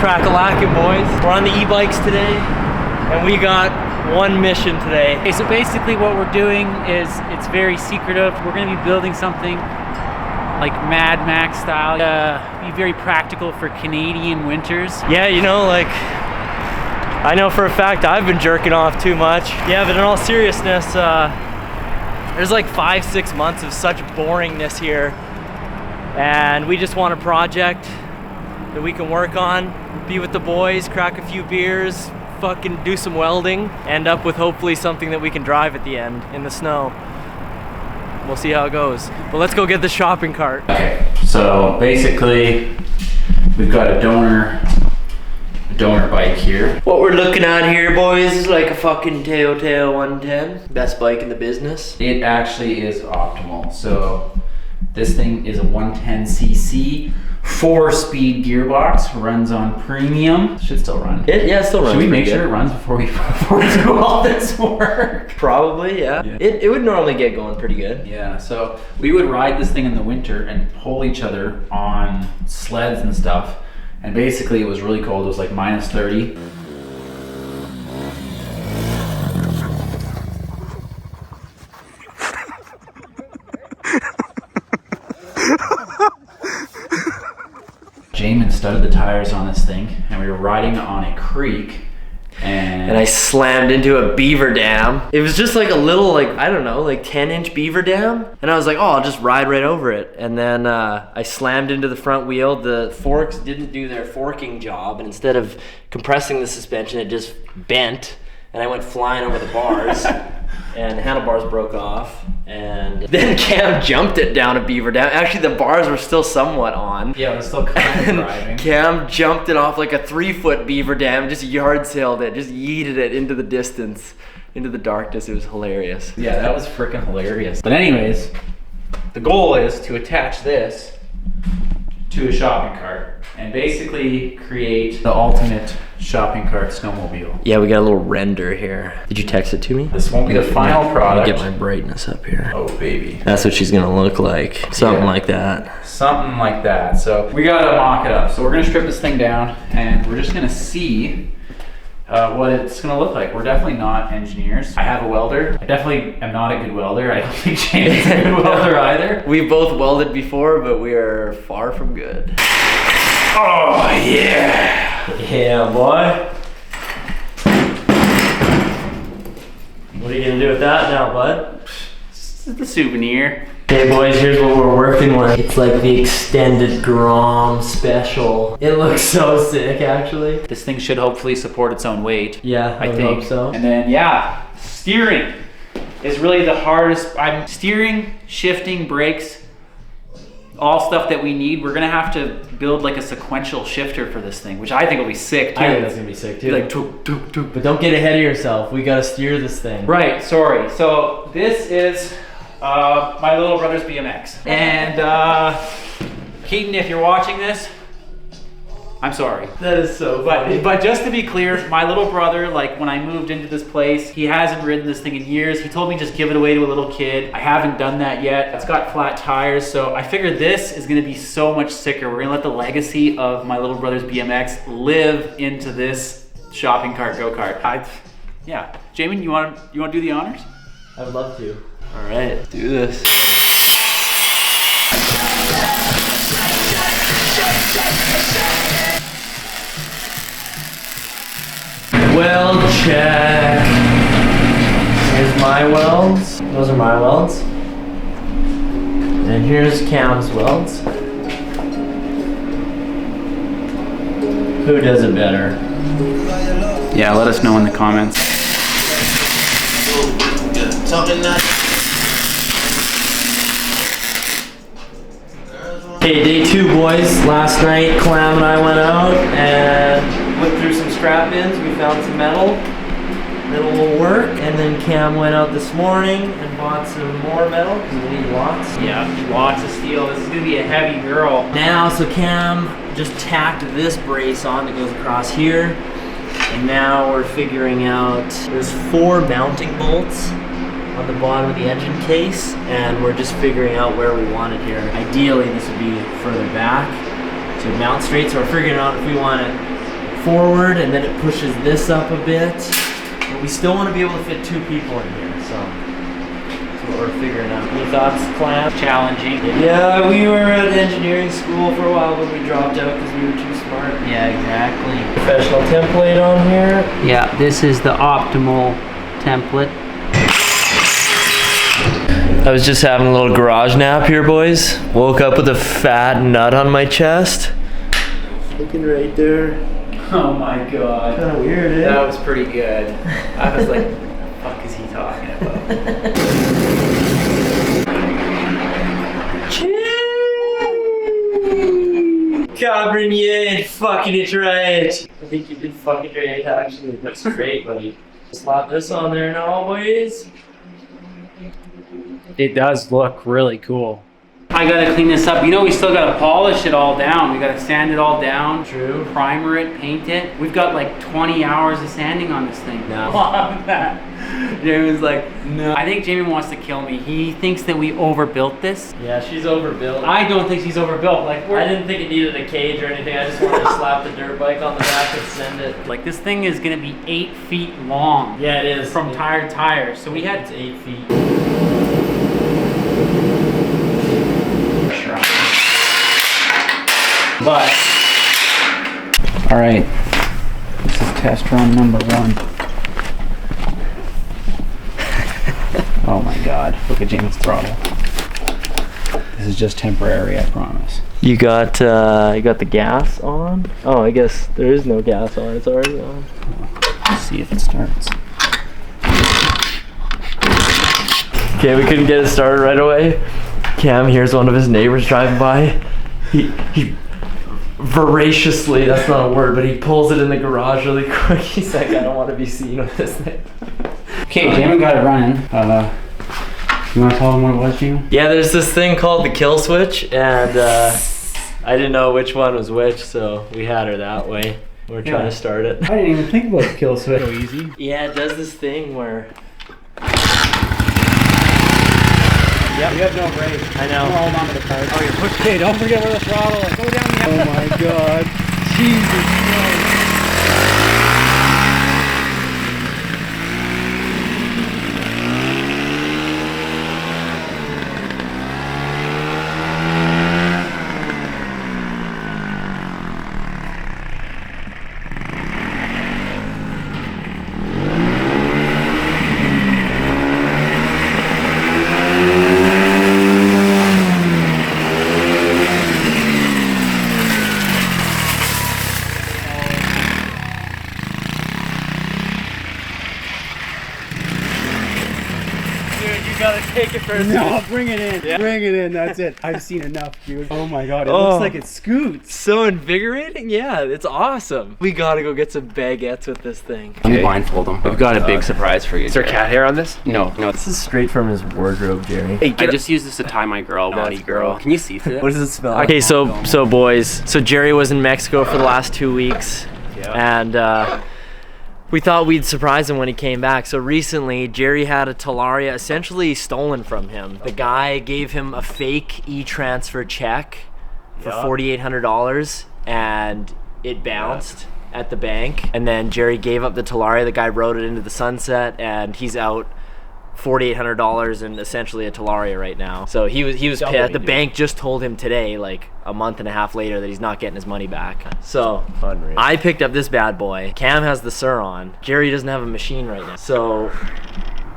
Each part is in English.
Crack-a-lackin', boys. We're on the e-bikes today, and we got one mission today. Okay, so basically what we're doing is, it's very secretive. We're gonna be building something like Mad Max style. Be very practical for Canadian winters. Yeah, you know, like, I know for a fact I've been jerking off too much. Yeah, but in all seriousness, there's like 5-6 months of such boringness here, and we just want a project that we can work on, be with the boys, crack a few beers, fucking do some welding, end up with hopefully something that we can drive at the end in the snow. We'll see how it goes. But let's go get the shopping cart. Okay, so basically we've got a donor bike here. What we're looking at here, boys, is like a fucking Toyota 110. Best bike in the business. It actually is optimal. So this thing is a 110cc 4-speed gearbox, runs on premium. Should still run. Yeah, it still runs. Should we make sure it runs before we do all this work? Probably, yeah. It would normally get going pretty good. Yeah, so we would ride this thing in the winter and pull each other on sleds and stuff. And basically it was really cold. It was like -30. Jamin studded the tires on this thing, and we were riding on a creek, and I slammed into a beaver dam. It was just like a little, like, I don't know, like 10-inch beaver dam. And I was like, oh, I'll just ride right over it. And then I slammed into the front wheel. The forks didn't do their forking job, and instead of compressing the suspension, it just bent. And I went flying over the bars, and the handlebars broke off. And then Cam jumped it down a beaver dam. Actually, the bars were still somewhat on. yeah, it was still kind of driving. Cam jumped it off like a 3-foot beaver dam, just yard sailed it, just yeeted it into the distance, into the darkness. It was hilarious. Yeah, that was freaking hilarious. But anyways, the goal is to attach this to a shopping cart and basically create the ultimate shopping cart snowmobile. Yeah, we got a little render here. Did you text it to me? This won't be the final product. Get my brightness up here. Oh, baby. That's what she's gonna look like. Something like that. Something like that. So we gotta mock it up. So we're gonna strip this thing down, and we're just gonna see what it's gonna look like. We're definitely not engineers. I have a welder. I definitely am not a good welder. I don't think James is a good welder either. We've both welded before, but we are far from good. Oh, yeah. Yeah, boy. What are you gonna do with that now, bud? This is the souvenir. Hey boys, here's what we're working with. It's like the extended Grom special. It looks so sick, actually. This thing should hopefully support its own weight. Yeah, I think hope so. And then, yeah, steering is really the hardest. I'm steering, shifting, brakes, all stuff that we need. We're gonna have to build like a sequential shifter for this thing, which I think will be sick too. I think that's gonna be sick too. Like, toop, toop, toop. But don't get ahead of yourself. We gotta steer this thing. Right, sorry. So this is my little brother's BMX. And Keaton, if you're watching this, I'm sorry. That is so funny. But just to be clear, my little brother, like when I moved into this place, he hasn't ridden this thing in years. He told me just give it away to a little kid. I haven't done that yet. It's got flat tires, so I figured this is gonna be so much sicker. We're gonna let the legacy of my little brother's BMX live into this shopping cart go-kart. Yeah, Jamin, you wanna do the honors? I would love to. All right, let's do this. Weld check. Here's my welds. Those are my welds. And here's Cam's welds. Who does it better? Yeah, let us know in the comments. Okay, day 2, boys. Last night, Clam and I went out and looked through some scrap bins. We found some metal. It'll work. And then Cam went out this morning and bought some more metal because we need lots. Yeah, lots of steel. This is gonna be a heavy girl. Now, so Cam just tacked this brace on that goes across here. And now we're figuring out, there's 4 mounting bolts on the bottom of the engine case, and we're just figuring out where we want it here. Ideally, this would be further back to mount straight, so we're figuring out if we want it forward, and then it pushes this up a bit. But we still want to be able to fit 2 people in here, so that's what we're figuring out. Any thoughts, Clam? Challenging. Yeah, we were at engineering school for a while, but we dropped out because we were too smart. Yeah, exactly. Professional template on here. Yeah, this is the optimal template. I was just having a little garage nap here, boys. Woke up with a fat nut on my chest. Looking right there. Oh my god. Kind of weird, eh? That was pretty good. I was like, what the fuck is he talking about? Cabernet ain't fucking it right. I think you did fucking great, actually. That's great, buddy. Slap this on there now, boys. It does look really cool. I gotta clean this up. You know, we still gotta polish it all down. We gotta sand it all down. True. Primer it, paint it. We've got like 20 hours of sanding on this thing. No. Jamie was like, no. I think Jamie wants to kill me. He thinks that we overbuilt this. Yeah, she's overbuilt. I don't think she's overbuilt. Like, I didn't think it needed a cage or anything. I just wanted to slap the dirt bike on the back and send it. like this thing is gonna be 8 feet long. Yeah, it is. From tire to tire. So we had It's 8 feet. But, all right, this is test run number 1. Oh my God, look at James' throttle. This is just temporary, I promise. You got the gas on? Oh, I guess there is no gas on. It's already on. Let's see if it starts. Okay, we couldn't get it started right away. Cam hears one of his neighbors driving by. He voraciously, that's not a word, but he pulls it in the garage really quick. He's like, I don't want to be seen with this thing. Okay, Jamie got it running. You want to tell them what it was, Jamie? Yeah, there's this thing called the kill switch, and I didn't know which one was which, so we had her that way. We're trying to start it. I didn't even think about the kill switch. So easy. Yeah, it does this thing where... Yep. You have no brake. I know. Hold on to the cart. Oh, you're pushing. Okay, don't forget where the throttle is. Go down the... Oh my God. Jesus Christ. Take it first. No, bring it in. Yeah. Bring it in. That's it. I've seen enough, dude. Oh my God. It looks like it scoots. So invigorating. Yeah, it's awesome. We gotta go get some baguettes with this thing. Let me blindfold him. We've got a big surprise for you. Is there cat hair on this? No. This is straight from his wardrobe, Jerry. Hey, I just used this to tie my girl, naughty girl. Can you see through it? What does it smell like? Okay, so boys, so Jerry was in Mexico for the last 2 weeks, and we thought we'd surprise him when he came back. So recently, Jerry had a Talaria essentially stolen from him. The guy gave him a fake e-transfer check for $4,800, and it bounced at the bank. And then Jerry gave up the Talaria. The guy rode it into the sunset, and he's out $4,800 and essentially a Talaria right now. So he was pissed. The bank just told him today, like a month and a half later, that he's not getting his money back. So I picked up this bad boy. Cam has the Sur on. Jerry doesn't have a machine right now. So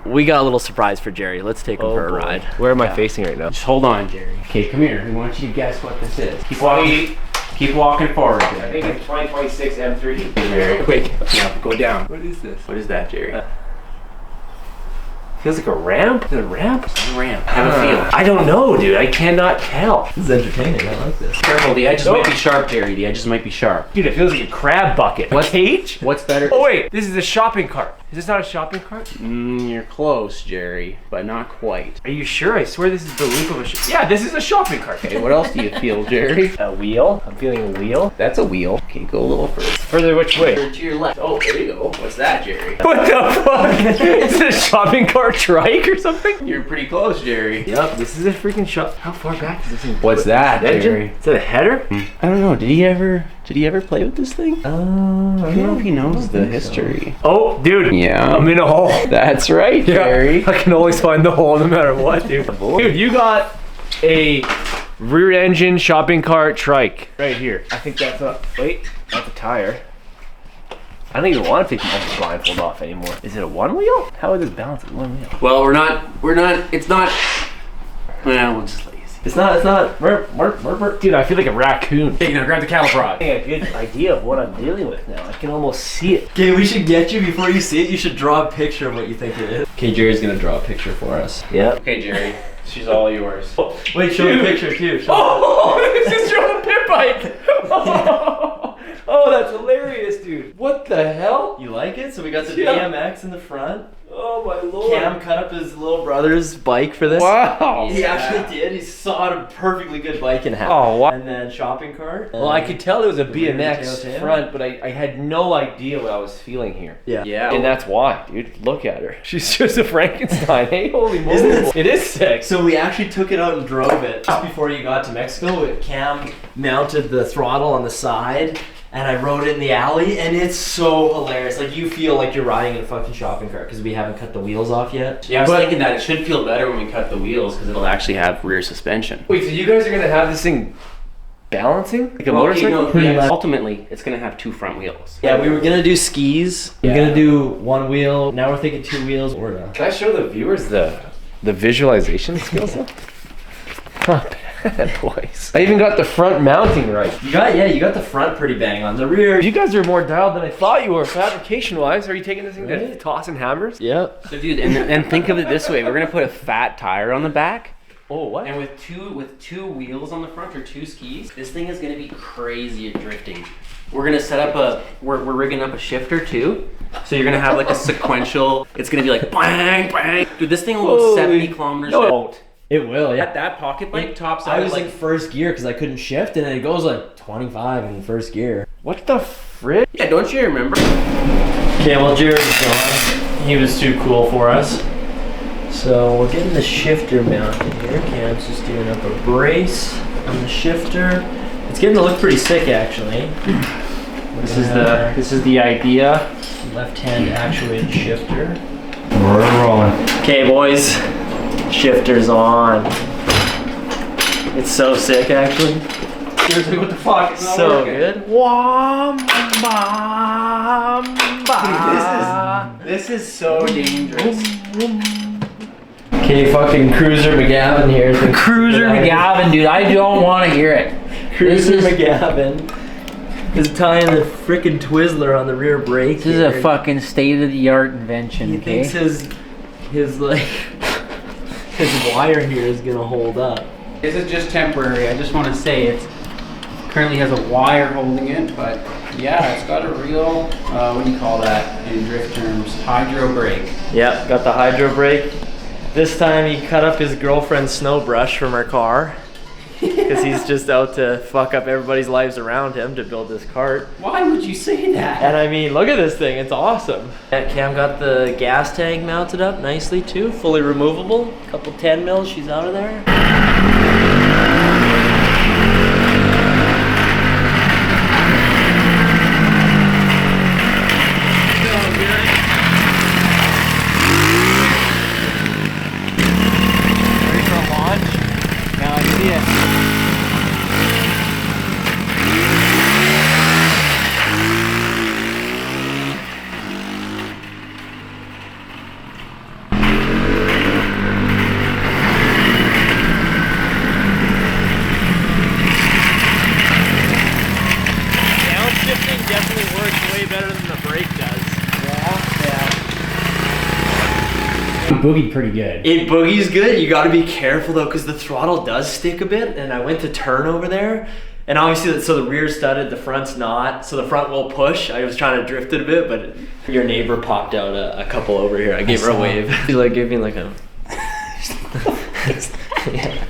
we got a little surprise for Jerry. Let's take him for a ride. Where am I facing right now? Just hold on, Jerry. Okay, come here. We want you to guess what this is. Keep walking. Keep walking forward, Jerry. I think it's 2026 M3. Jerry. Quick. Yeah, go down. What is this? What is that, Jerry? Feels like a ramp? Is it a ramp? Ramp. Have a feel. I don't know, dude. I cannot tell. This is entertaining. I like this. Careful, the edges might be sharp, Jerry. The edges might be sharp. Dude, it feels like a crab bucket. What? A cage? What's better? Oh wait, this is a shopping cart. Is this not a shopping cart? You're close, Jerry, but not quite. Are you sure? I swear this is the loop of a Yeah, this is a shopping cart. Okay, what else do you feel, Jerry? A wheel? I'm feeling a wheel. That's a wheel. Okay, go a little further. Further which way? To your left. Oh, there you go. What's that, Jerry? What the fuck? Is it a shopping cart trike or something? You're pretty close, Jerry. Yep, this is a freaking shop. How far back is this thing? What's that, Engine? Jerry? Is that a header? I don't know. Did Did he ever play with this thing? I don't know if he knows the history. Oh, dude. Yeah. I'm in a hole. That's right, Jerry. I can always find the hole no matter what, dude. Dude, you got a rear engine shopping cart trike right here. I think that's a, wait, that's a tire. I don't even want to take my blindfold off anymore. Is it a one wheel? How is this balanced at one wheel? Well, it's not, well, we'll just let you see. It's not. Dude, I feel like a raccoon. Hey, now grab the cattle prod. I have a good idea of what I'm dealing with now. I can almost see it. Okay, we should get you before you see it. You should draw a picture of what you think it is. Okay, Jerry's gonna draw a picture for us. Yep. Okay, Jerry, she's all yours. Wait, show the picture too. This is from a pit bike. Oh, that's hilarious, dude. What the hell? You like it? So we got the Yeah. BMX in the front. Oh my lord. Cam cut up his little brother's bike for this. Wow. He actually did. He sawed a perfectly good bike in half. Oh, wow. And then shopping cart. Well, I could tell it was a rear BMX tail. front, but I had no idea what I was feeling here. Yeah. Yeah. And that's why, dude. Look at her. She's just a Frankenstein. Hey, holy moly. Isn't it? It is sick. So we actually took it out and drove it. Just before you got to Mexico, Cam mounted the throttle on the side and I rode it in the alley and it's so hilarious. Like you feel like you're riding in a fucking shopping cart because we haven't cut the wheels off yet. Yeah, I was thinking that it should feel better when we cut the wheels because it'll actually have rear suspension. Wait, so you guys are gonna have this thing balancing? Like a motorcycle? Ultimately, it's gonna have 2 front wheels. Yeah, we were gonna do skis. We were gonna do 1 wheel. Now we're thinking 2 wheels. Can I show the viewers the visualization skills though? Not bad, boys. I even got the front mounting right. You got the front pretty bang on. The rear. You guys are more dialed than I thought you were, fabrication-wise. Are you taking this thing to Really? tossing hammers? Yep. So dude, and think of it this way, we're gonna put a fat tire on the back. Oh, what? And with two wheels on the front or 2 skis, this thing is gonna be crazy at drifting. We're gonna set up we're rigging up a shifter too. So you're gonna have like a sequential, it's gonna be like bang, bang. Dude, this thing will go 70 kilometers. No, it won't. It will, yeah. That pocket bike tops out I was at in first gear because I couldn't shift and then it goes like 25 in first gear. What the frick? yeah, don't you remember? Okay, well Jared's gone. He was too cool for us. So we're getting the shifter mounted here. Cam's just doing up a brace on the shifter. It's getting to look pretty sick actually. This is the idea. Left hand actuated shifter. We're rolling. Okay boys, shifter's on. It's so sick actually. Seriously, what the fuck? It's not So working. good. This is so dangerous. Okay, fucking Cruiser McGavin here. Cruiser McGavin, dude, I don't want to hear it. Cruiser This is- McGavin is tying the frickin' Twizzler on the rear brake. This is a fucking state-of-the-art invention, He okay? thinks his like his wire here is gonna hold up. This is just temporary. I just want to say it currently has a wire holding it, but yeah, it's got a real, what do you call that in drift terms? Hydro brake. Yep, got the hydro brake. This time he cut up his girlfriend's snow brush from her car because he's just out to fuck up everybody's lives around him to build this cart. Why would you say that? And I mean, look at this thing, it's awesome. Cam got the gas tank mounted up nicely too, fully removable. Couple 10 mils, she's out of there. Ready for a launch? Now I see it. Downshifting definitely works way better than the brake does. Boogied pretty good. It boogies good. You got to be careful though, because the throttle does stick a bit. And I went to turn over there, and obviously, so the rear's studded, the front's not. So the front will push. I was trying to drift it a bit, but your neighbor popped out a couple over here. I gave her a wave. She like gave me like a. Yeah.